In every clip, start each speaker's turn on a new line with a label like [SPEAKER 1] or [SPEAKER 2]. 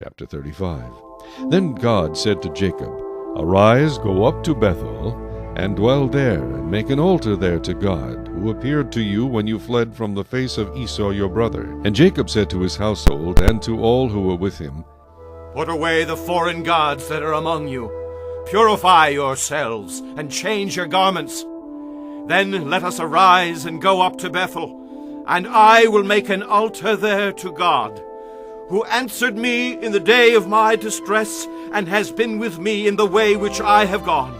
[SPEAKER 1] Chapter 35. Then God said to Jacob, Arise, go up to Bethel, and dwell there, and make an altar there to God, who appeared to you when you fled from the face of Esau your brother. And Jacob said to his household, and to all who were with him,
[SPEAKER 2] Put away the foreign gods that are among you. Purify yourselves, and change your garments. Then let us arise and go up to Bethel, and I will make an altar there to God, who answered me in the day of my distress, and has been with me in the way which I have gone.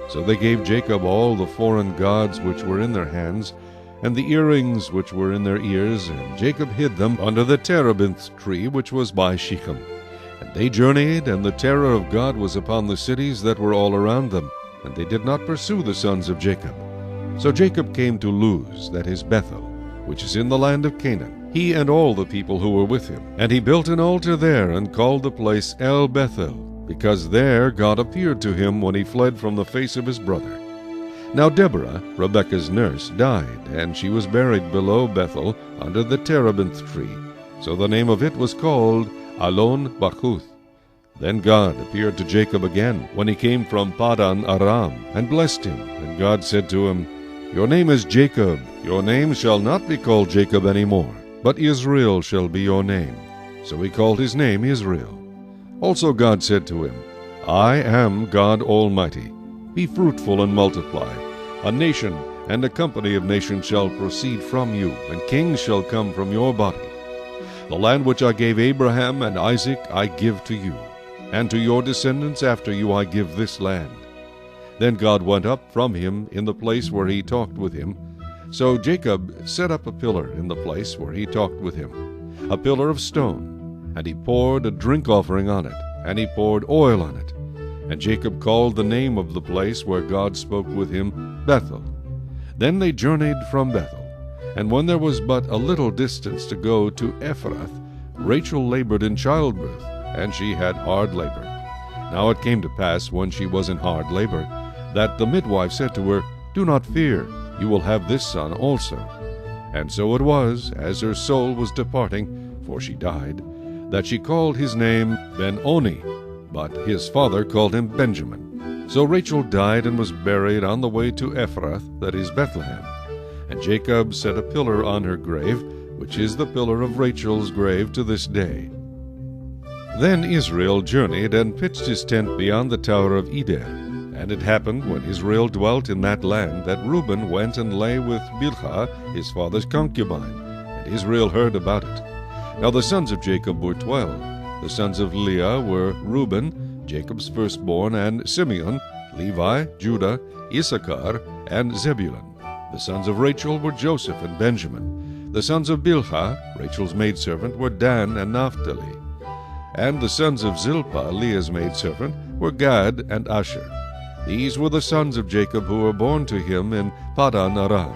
[SPEAKER 1] So they gave Jacob all the foreign gods which were in their hands, and the earrings which were in their ears, and Jacob hid them under the terebinth tree which was by Shechem. And they journeyed, and the terror of God was upon the cities that were all around them, and they did not pursue the sons of Jacob. So Jacob came to Luz, that is Bethel, which is in the land of Canaan, he and all the people who were with him. And he built an altar there, and called the place El Bethel, because there God appeared to him when he fled from the face of his brother. Now Deborah, Rebekah's nurse, died, and she was buried below Bethel under the terebinth tree. So the name of it was called Alon Bachuth. Then God appeared to Jacob again when he came from Padan Aram, and blessed him. And God said to him, Your name is Jacob. Your name shall not be called Jacob any more, but Israel shall be your name. So he called his name Israel. Also God said to him, I am God Almighty. Be fruitful and multiply. A nation and a company of nations shall proceed from you, and kings shall come from your body. The land which I gave Abraham and Isaac I give to you, and to your descendants after you I give this land. Then God went up from him in the place where he talked with him. So Jacob set up a pillar in the place where he talked with him, a pillar of stone, and he poured a drink offering on it, and he poured oil on it. And Jacob called the name of the place where God spoke with him Bethel. Then they journeyed from Bethel. And when there was but a little distance to go to Ephrath, Rachel labored in childbirth, and she had hard labor. Now it came to pass, when she was in hard labor, that the midwife said to her, Do not fear, you will have this son also. And so it was, as her soul was departing, for she died, that she called his name Ben-Oni, but his father called him Benjamin. So Rachel died and was buried on the way to Ephrath, that is Bethlehem. And Jacob set a pillar on her grave, which is the pillar of Rachel's grave to this day. Then Israel journeyed and pitched his tent beyond the tower of Eder. And it happened, when Israel dwelt in that land, that Reuben went and lay with Bilhah, his father's concubine. And Israel heard about it. Now the sons of Jacob were 12. The sons of Leah were Reuben, Jacob's firstborn, and Simeon, Levi, Judah, Issachar, and Zebulun. The sons of Rachel were Joseph and Benjamin. The sons of Bilhah, Rachel's maidservant, were Dan and Naphtali. And the sons of Zilpah, Leah's maidservant, were Gad and Asher. These were the sons of Jacob who were born to him in Padan Aram.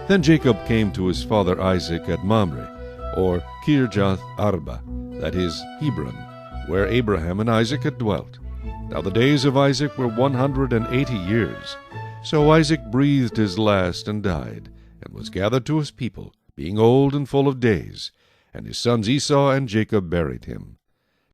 [SPEAKER 1] Then Jacob came to his father Isaac at Mamre, or Kirjath Arba, that is Hebron, where Abraham and Isaac had dwelt. Now the days of Isaac were 180 years. So Isaac breathed his last and died, and was gathered to his people, being old and full of days. And his sons Esau and Jacob buried him.